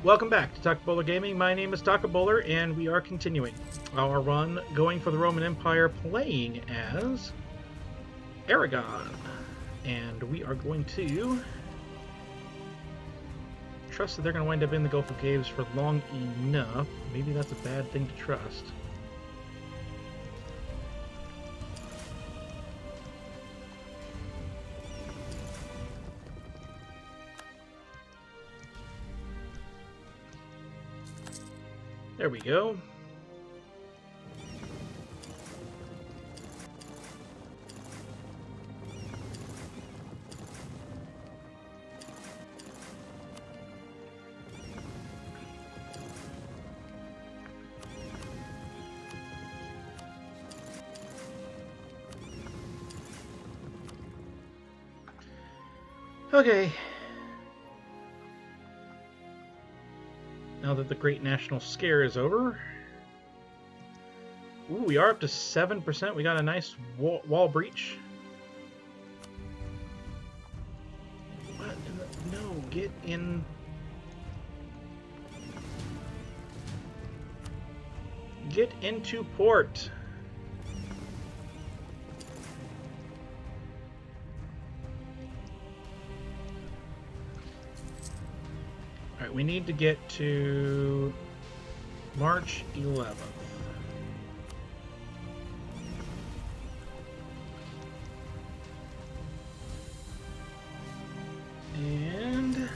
Welcome back to Taco Bowler Gaming. My name is Taco Bowler, and we are continuing our run going for the Roman Empire, playing as Aragon. And we are going to trust that they're going to wind up in the Gulf of Caves for long enough. Maybe that's a bad thing to trust. There we go. Okay. Now that the Great National Scare is over. Ooh, we are up to 7%. We got a nice wall breach. What in the... No, get in... Get into port. Alright, we need to get to March 11th. And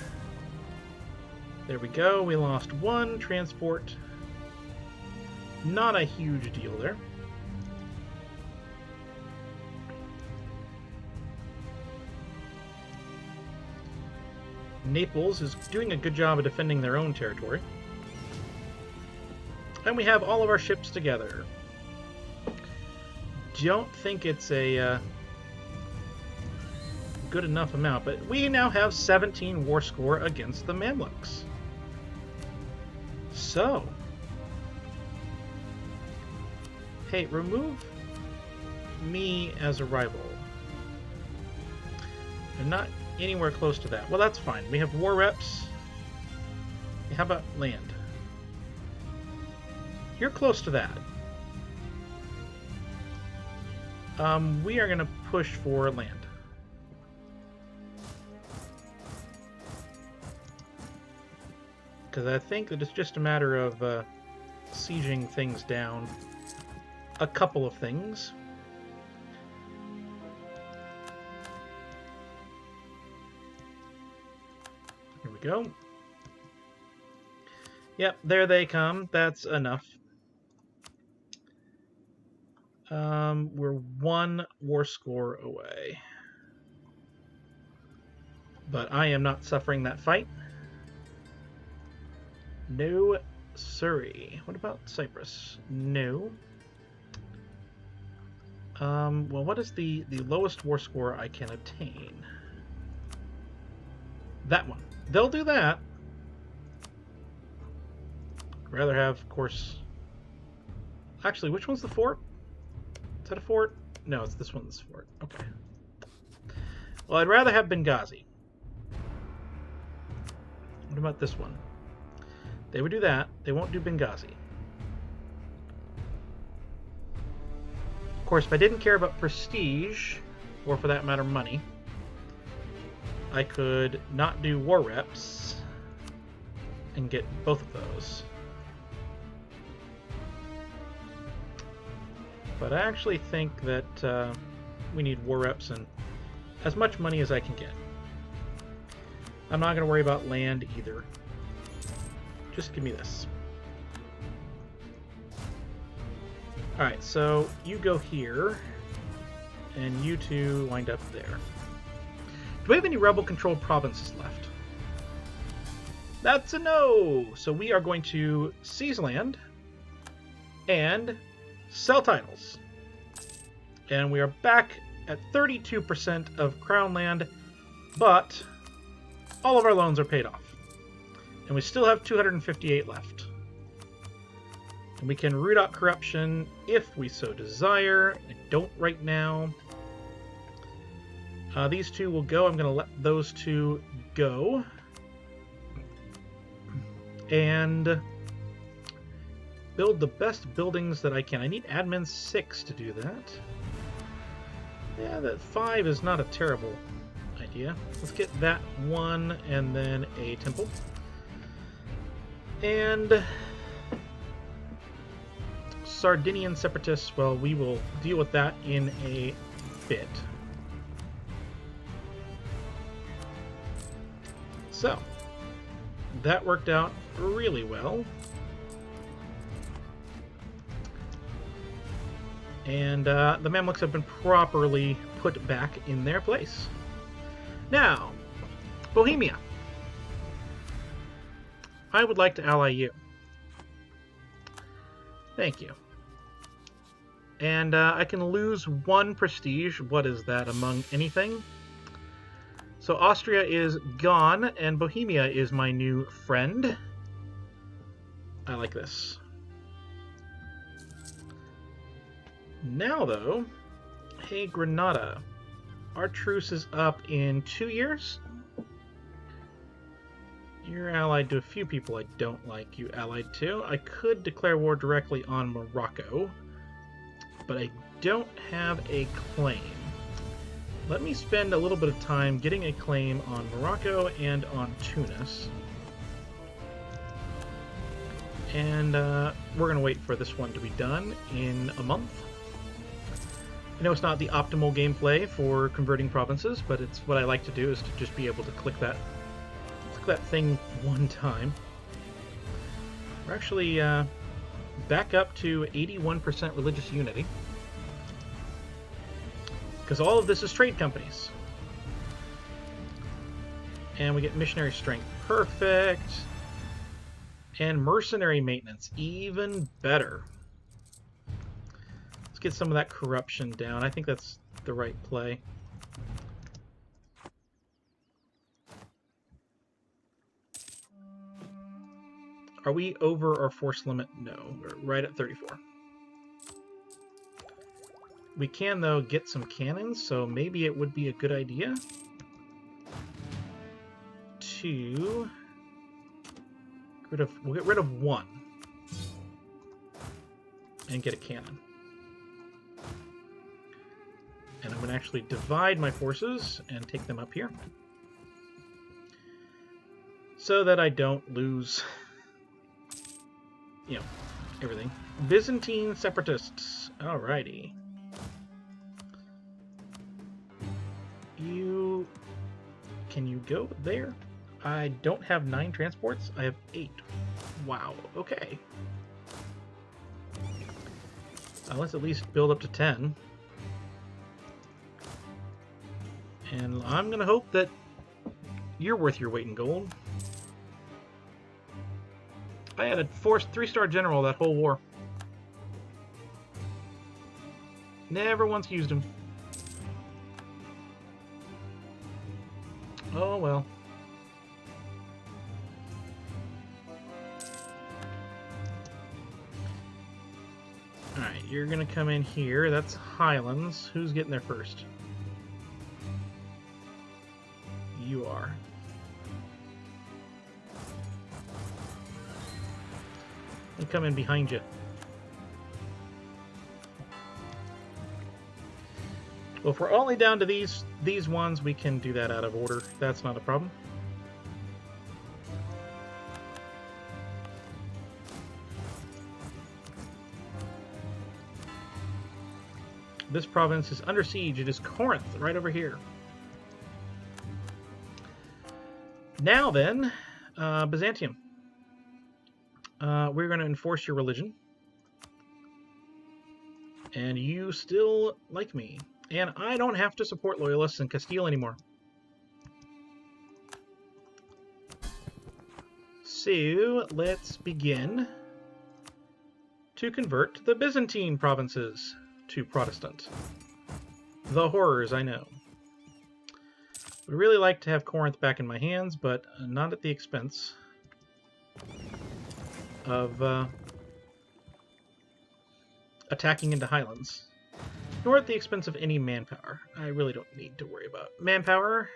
there we go. We lost one transport. Not a huge deal there. Naples is doing a good job of defending their own territory. And we have all of our ships together. Don't think it's a good enough amount, but we now have 17 war score against the Mamluks. So, hey, remove me as a rival. I'm not anywhere close to that. Well, that's fine. We have war reps. How about land? You're close to that. We are going to push for land. Because I think that it's just a matter of sieging things down. A couple of things. Here we go. Yep, there they come. That's enough. We're one war score away. But I am not suffering that fight. No, sorry. What about Cyprus? No. Well, what is the lowest war score I can obtain? That one. They'll do that. I'd rather have, of course... Actually, which one's the fort? Is that a fort? No, it's this one's the fort. Okay. Well, I'd rather have Benghazi. What about this one? They would do that. They won't do Benghazi. Of course, if I didn't care about prestige, or for that matter, money, I could not do war reps and get both of those. But I actually think that we need war reps and as much money as I can get. I'm not going to worry about land either. Just give me this. Alright, so you go here, and you two wind up there. Do we have any rebel-controlled provinces left? That's a no! So we are going to seize land and sell titles. And we are back at 32% of crown land, but all of our loans are paid off. And we still have 258 left. And we can root out corruption if we so desire. I don't right now. These two will go. I'm going to let those two go. and build the best buildings that I can. I need admin 6 to do that. Yeah, that 5 is not a terrible idea. Let's get that one and then a temple. And Sardinian separatists, well, we will deal with that in a bit. So, that worked out really well. And the Mamluks have been properly put back in their place. Now, Bohemia. I would like to ally you. Thank you. And I can lose 1 prestige. What is that among anything? So Austria is gone, and Bohemia is my new friend. I like this. Now, though, hey, Granada. Our truce is up in 2 years. You're allied to a few people I don't like you allied to. I could declare war directly on Morocco, but I don't have a claim. Let me spend a little bit of time getting a claim on Morocco and on Tunis. And we're going to wait for this one to be done in a month. I know it's not the optimal gameplay for converting provinces, but it's what I like to do, is to just be able to click that thing one time. We're actually back up to 81% religious unity, because all of this is trade companies. And we get missionary strength. Perfect. And mercenary maintenance. Even better. Let's get some of that corruption down. I think that's the right play. Are we over our force limit? No, we're right at 34. We can, though, get some cannons, so maybe it would be a good idea to we'll get rid of 1 and get a cannon. And I'm going to actually divide my forces and take them up here so that I don't lose, you know, everything. Byzantine separatists. Alrighty. Can you go there? I don't have 9 transports. I have 8. Wow. Okay. Let's at least build up to 10. And I'm going to hope that you're worth your weight in gold. I had a 3-star general that whole war. Never once used him. Oh well. Alright, you're gonna come in here. That's Highlands. Who's getting there first? You are. And come in behind you. Well, if we're only down to these ones, we can do that out of order. That's not a problem. This province is under siege. It is Corinth, right over here. Now then, Byzantium. We're going to enforce your religion. And you still like me. And I don't have to support loyalists in Castile anymore. So, let's begin to convert the Byzantine provinces to Protestant. The horrors, I know. Would really like to have Corinth back in my hands, but not at the expense of attacking into Highlands. Nor at the expense of any manpower. I really don't need to worry about manpower.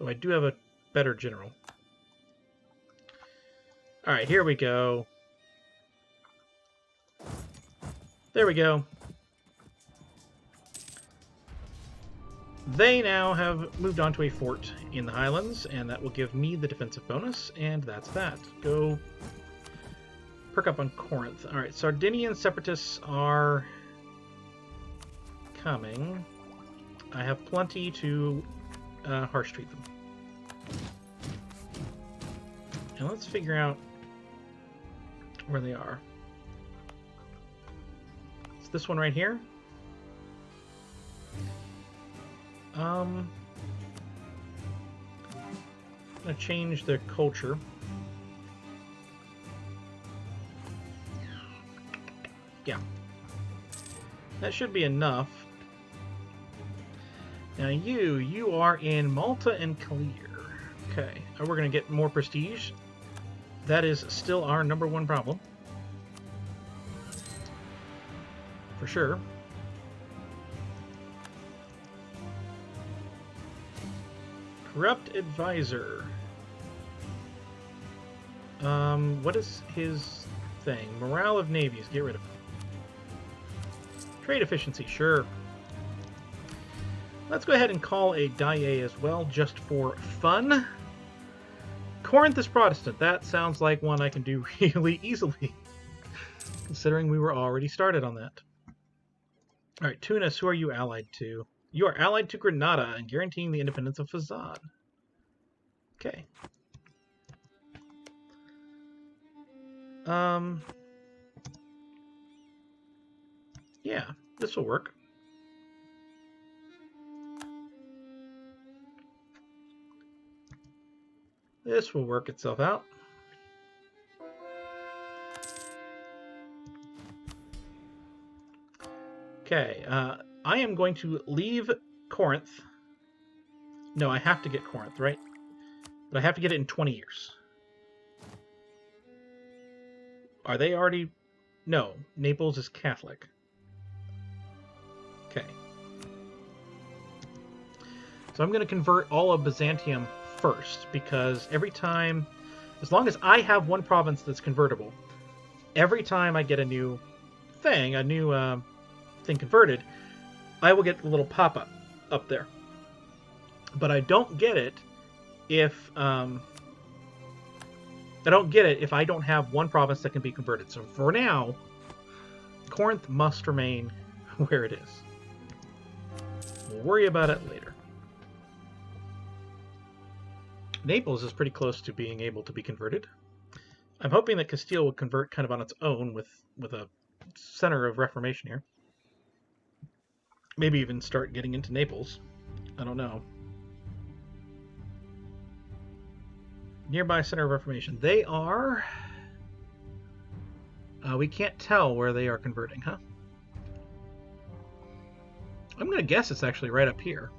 Though I do have a better general. Alright, here we go. There we go. They now have moved on to a fort in the Highlands, and that will give me the defensive bonus, and that's that. Go perk up on Corinth. Alright, Sardinian separatists are coming. I have plenty to harsh treat them. And let's figure out where they are. It's this one right here. I'm gonna change the culture. Yeah. That should be enough. Now you are in Malta and Clear. Okay, we're gonna get more prestige. That is still our #1 problem. For sure. Corrupt advisor. What is his thing? Morale of navies. Get rid of him. Trade efficiency. Sure. Let's go ahead and call a die as well, just for fun. Corinth is Protestant. That sounds like one I can do really easily, considering we were already started on that. All right, Tunis, who are you allied to? You are allied to Granada and guaranteeing the independence of Fazan. Okay. Yeah, this will work. This will work itself out. Okay, I am going to leave Corinth. No, I have to get Corinth, right? But I have to get it in 20 years. Are they already... No, Naples is Catholic. Okay. So I'm going to convert all of Byzantium first, because every time, as long as I have one province that's convertible, every time I get a new thing, thing converted, I will get a little pop-up up there. But I don't get it if I don't have one province that can be converted. So for now, Corinth must remain where it is. We'll worry about it later. Naples is pretty close to being able to be converted. I'm hoping that Castile will convert kind of on its own with a center of reformation here. Maybe even start getting into Naples. I don't know. Nearby center of reformation. They are... we can't tell where they are converting, huh? I'm going to guess it's actually right up here,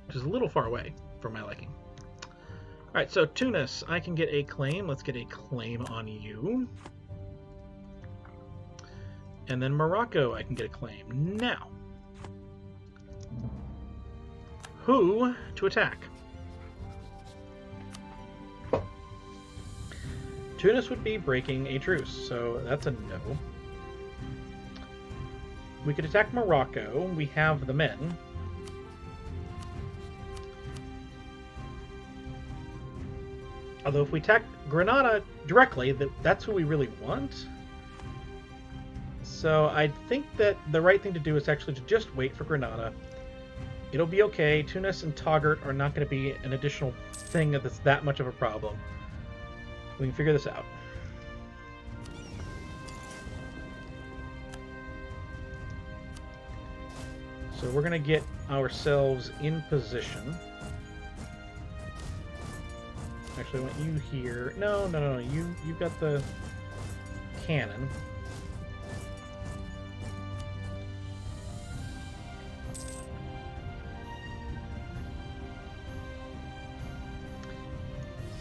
which is a little far away for my liking. Alright, so Tunis, I can get a claim. Let's get a claim on you. And then Morocco, I can get a claim. Now, who to attack? Tunis would be breaking a truce, so that's a no. We could attack Morocco. We have the men. Although if we attack Granada directly, that's who we really want. So I think that the right thing to do is actually to just wait for Granada. It'll be okay. Tunis and Taggart are not going to be an additional thing that's that much of a problem. We can figure this out. So we're going to get ourselves in position. Actually, I want you here. No. You've got the cannon.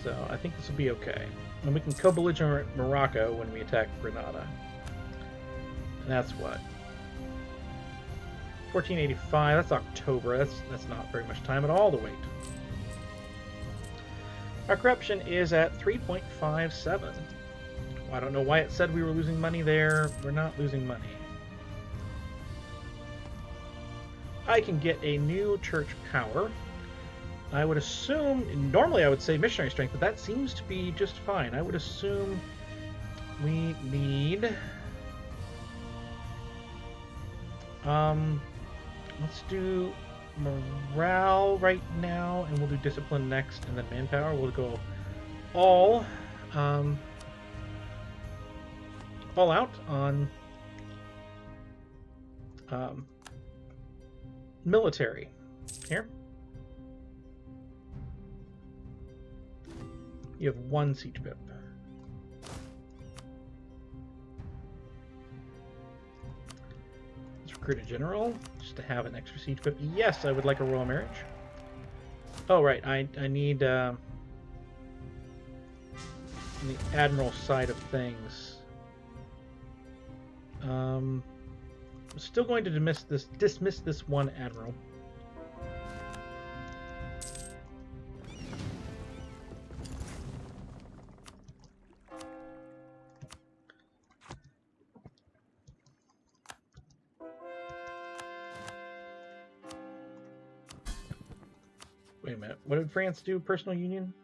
So I think this will be okay. And we can co-belligerent Morocco when we attack Granada. And that's what? 1485. That's October. That's not very much time at all to wait. Our corruption is at 3.57. I don't know why it said we were losing money there. We're not losing money. I can get a new church power. I would assume, normally I would say missionary strength, but that seems to be just fine. I would assume we need... let's do morale right now, and we'll do discipline next, and then manpower. We'll go all out on military here. You have 1 siege pip. Let's recruit a general just to have an extra siege pip. Yes, I would like a royal marriage. Oh right, I need the admiral side of things. I'm still going to dismiss this one admiral. Wait a minute. What did France do? Personal union?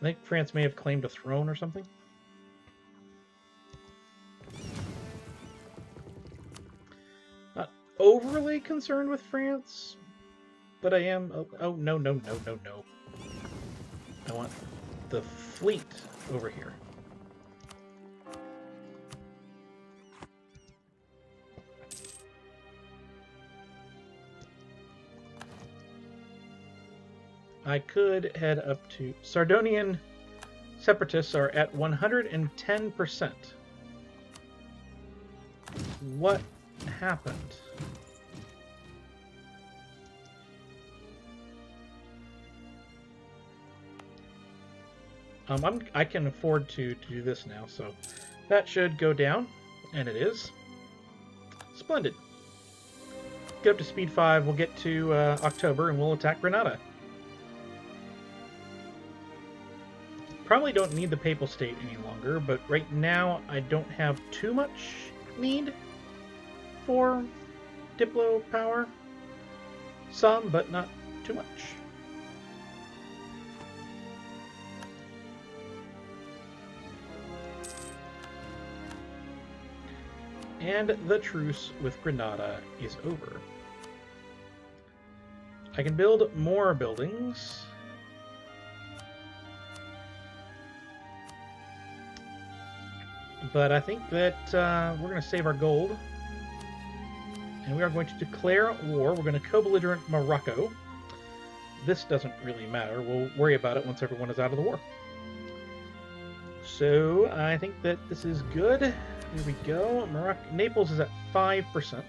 I think France may have claimed a throne or something. Not overly concerned with France, but I am... Oh, no, no, no, no, no. I want the fleet over here. I could head up to... Sardonian separatists are at 110%. What happened? I can afford to do this now, so that should go down, and it is. Splendid. Get up to speed 5, we'll get to October, and we'll attack Granada. Probably don't need the Papal State any longer, but right now I don't have too much need for Diplo power. Some, but not too much. And the truce with Granada is over. I can build more buildings. But I think that we're going to save our gold. And we are going to declare war. We're going to co-belligerent Morocco. This doesn't really matter. We'll worry about it once everyone is out of the war. So I think that this is good. Here we go. Naples is at 5%.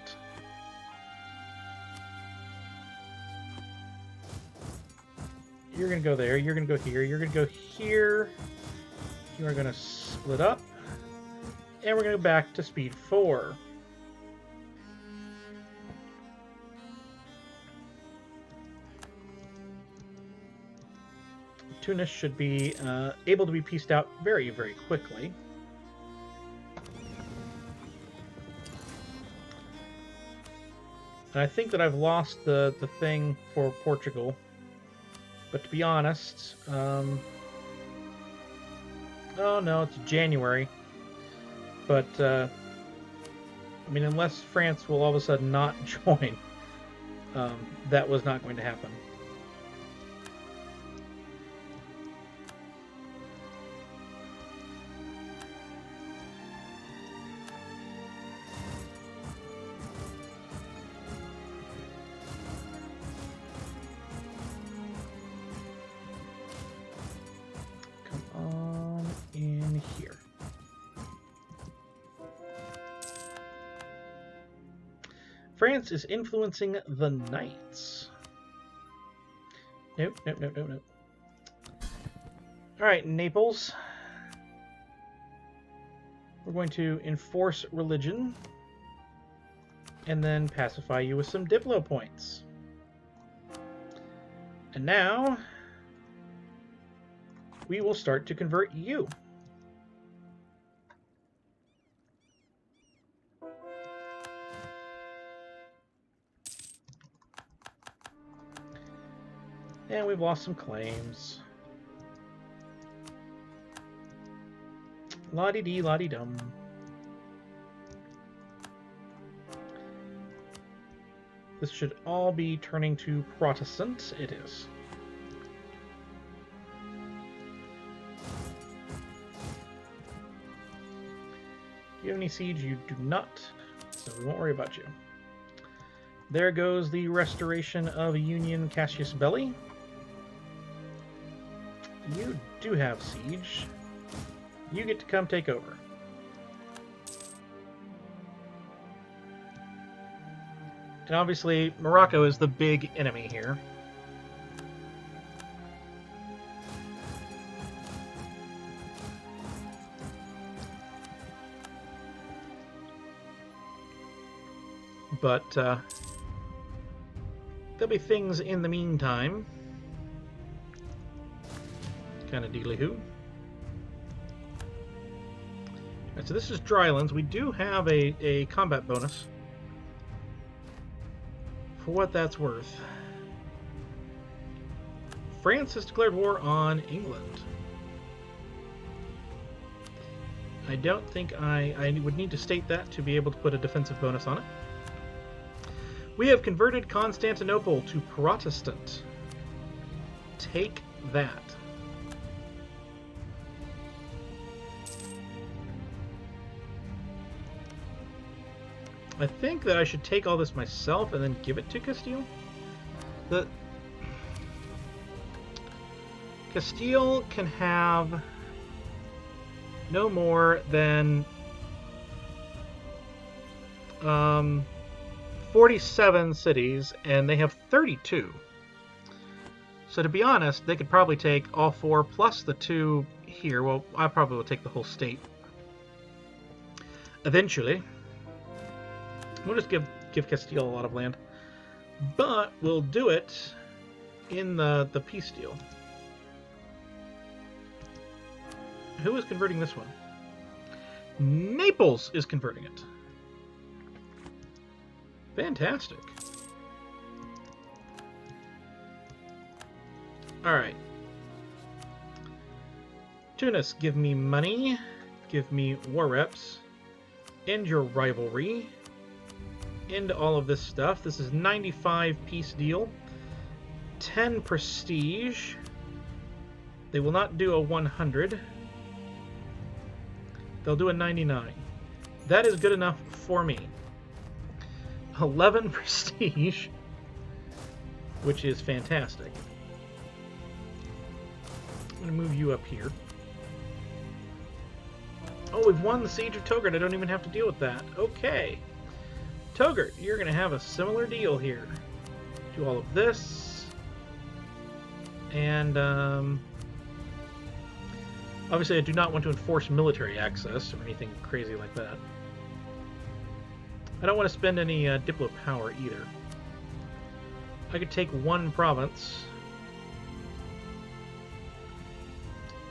You're going to go there. You're going to go here. You're going to go here. You are going to split up. And we're going to go back to speed 4. Tunis should be able to be pieced out very, very quickly. And I think that I've lost the thing for Portugal. But to be honest, oh no, it's January. But, I mean, unless France will all of a sudden not join, that was not going to happen. Come on in here. France is influencing the Knights. Nope, nope, nope, nope, nope. Alright, Naples. We're going to enforce religion. And then pacify you with some Diplo points. And now, we will start to convert you. And we've lost some claims. La-di-dee, la-di-dum. This should all be turning to Protestant. It is. Do you have any siege? You do not, so we won't worry about you. There goes the restoration of Union Cassius Belli. You do have siege. You get to come take over. And obviously, Morocco is the big enemy here. But there'll be things in the meantime. Kind of dealy-hoo. Right, so this is Drylands. We do have a combat bonus. For what that's worth. France has declared war on England. I don't think I would need to state that to be able to put a defensive bonus on it. We have converted Constantinople to Protestant. Take that. I think that I should take all this myself and then give it to Castile. Castile can have no more than 47 cities, and they have 32. So to be honest, they could probably take all 4 plus the 2 here. Well, I probably will take the whole state eventually. We'll just give Castile a lot of land. But we'll do it in the peace deal. Who is converting this one? Naples is converting it. Fantastic. Alright. Tunis, give me money. Give me war reps. End your rivalry. End all of this stuff. This is 95 peace deal. 10 prestige. They will not do a 100. They'll do a 99. That is good enough for me. 11 prestige, which is fantastic. I'm going to move you up here. Oh, we've won the Siege of Togurt. I don't even have to deal with that. Okay. Togurt, you're going to have a similar deal here. Do all of this. And, obviously I do not want to enforce military access or anything crazy like that. I don't want to spend any Diplo power either. I could take 1 province.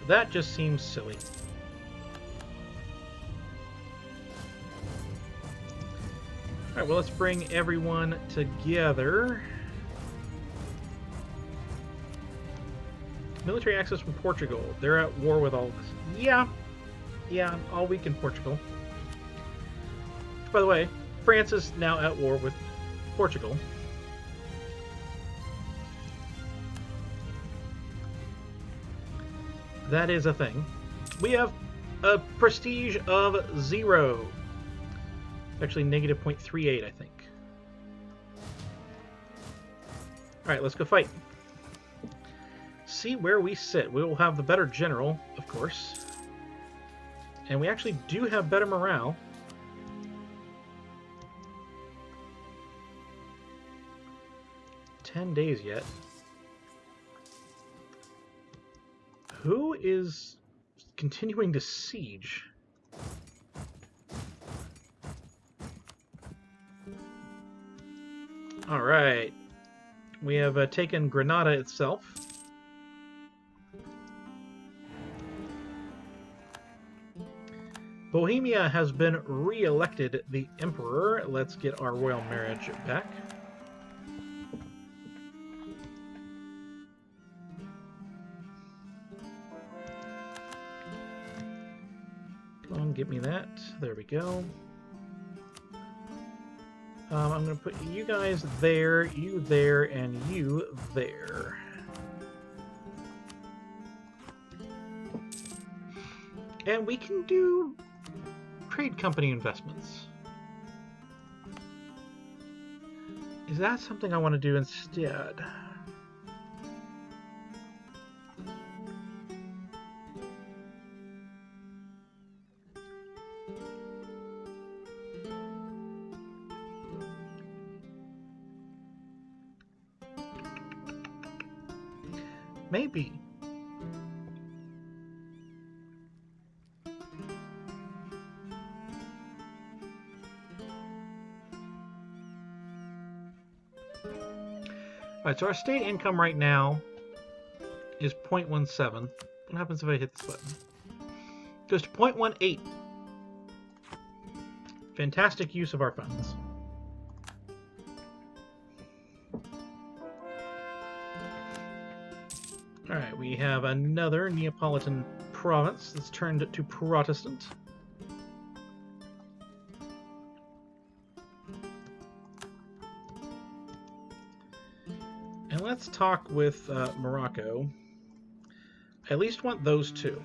That just seems silly. Alright, well, let's bring everyone together. Military access from Portugal. They're at war with all of us. Yeah, all week in Portugal. By the way, France is now at war with Portugal. That is a thing. We have a prestige of 0. Actually, negative 0.38, I think. Alright, let's go fight. See where we sit. We will have the better general, of course. And we actually do have better morale. "10 days yet. Who is continuing to siege? All right. We have taken Granada itself. Bohemia has been re-elected the emperor. Let's get our royal marriage back. Come on, give me that. There we go. I'm going to put you guys there, you there, and you there. And we can do trade company investments. Is that something I want to do instead? Maybe. Alright, so our state income right now is 0.17. What happens if I hit this button? It goes to 0.18. Fantastic use of our funds. Alright, we have another Neapolitan province that's turned to Protestant. And let's talk with Morocco. I at least want those two.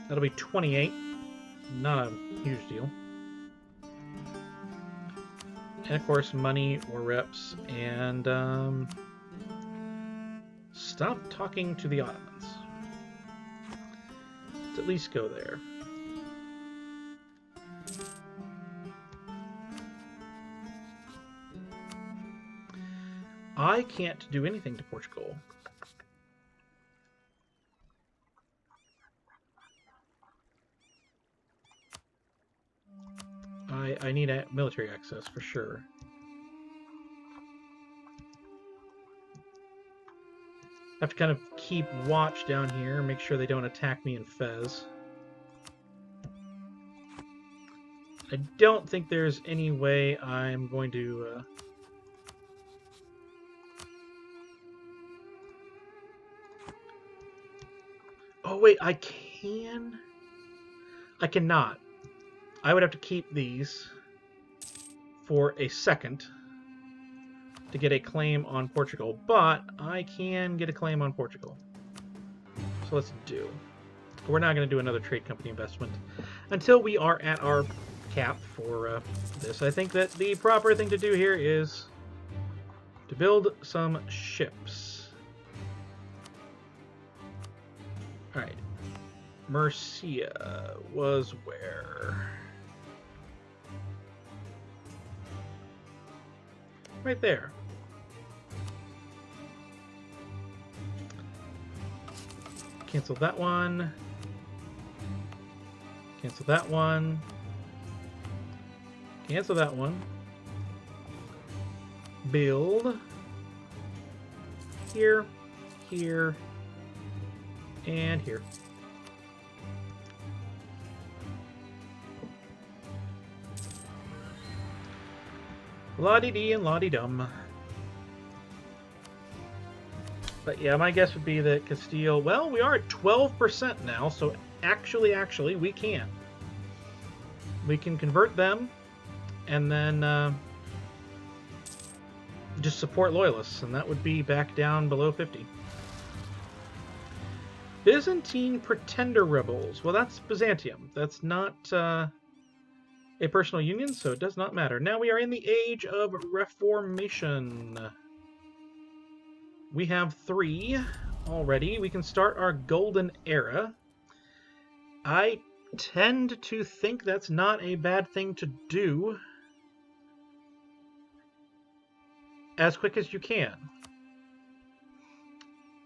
That'll be 28. Not a huge deal. And of course, money or reps. And stop talking to the Ottomans. Let's at least go there. I can't do anything to Portugal. I need a military access for sure. I have to kind of keep watch down here, make sure they don't attack me in Fez. I don't think there's any way I'm going to... Oh, wait, I can? I cannot. I would have to keep these for a second to get a claim on Portugal, but I can get a claim on Portugal. So let's do. We're not going to do another trade company investment until we are at our cap for this. I think that the proper thing to do here is to build some ships. Alright. Murcia was where? Right there. Cancel that one. Cancel that one. Cancel that one. Build. Here, here, and here. La-dee-dee and la-dee-dum. But yeah, my guess would be that Castile... Well, we are at 12% now, so actually, we can. We can convert them, and then just support loyalists, and that would be back down below 50. Byzantine Pretender Rebels. Well, that's Byzantium. That's not... a personal union, so it does not matter. Now we are in the age of Reformation. We have 3 already. We can start our golden era. I tend to think that's not a bad thing to do as quick as you can.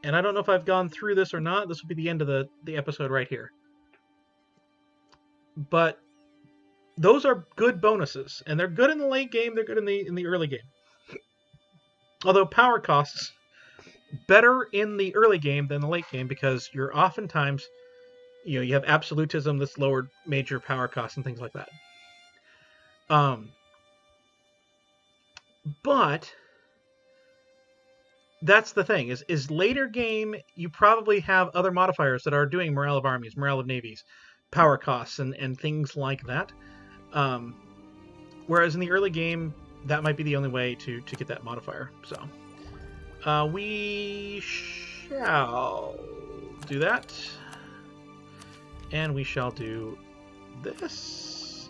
And I don't know if I've gone through this or not. This will be the end of the episode right here. But those are good bonuses, and they're good in the late game. They're good in the early game. Although power costs better in the early game than the late game, because you're oftentimes, you have absolutism that's lowered major power costs and things like that. But that's the thing, is later game, you probably have other modifiers that are doing morale of armies, morale of navies, power costs, and things like that. Whereas in the early game, that might be the only way to get that modifier. So we shall do that. And we shall do this.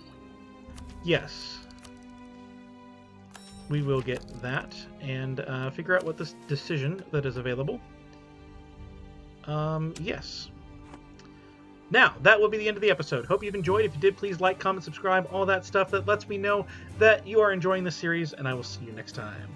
Yes. We will get that and figure out what this decision that is available. Yes. Now, that will be the end of the episode. Hope you've enjoyed. If you did, please like, comment, subscribe, all that stuff that lets me know that you are enjoying this series, and I will see you next time.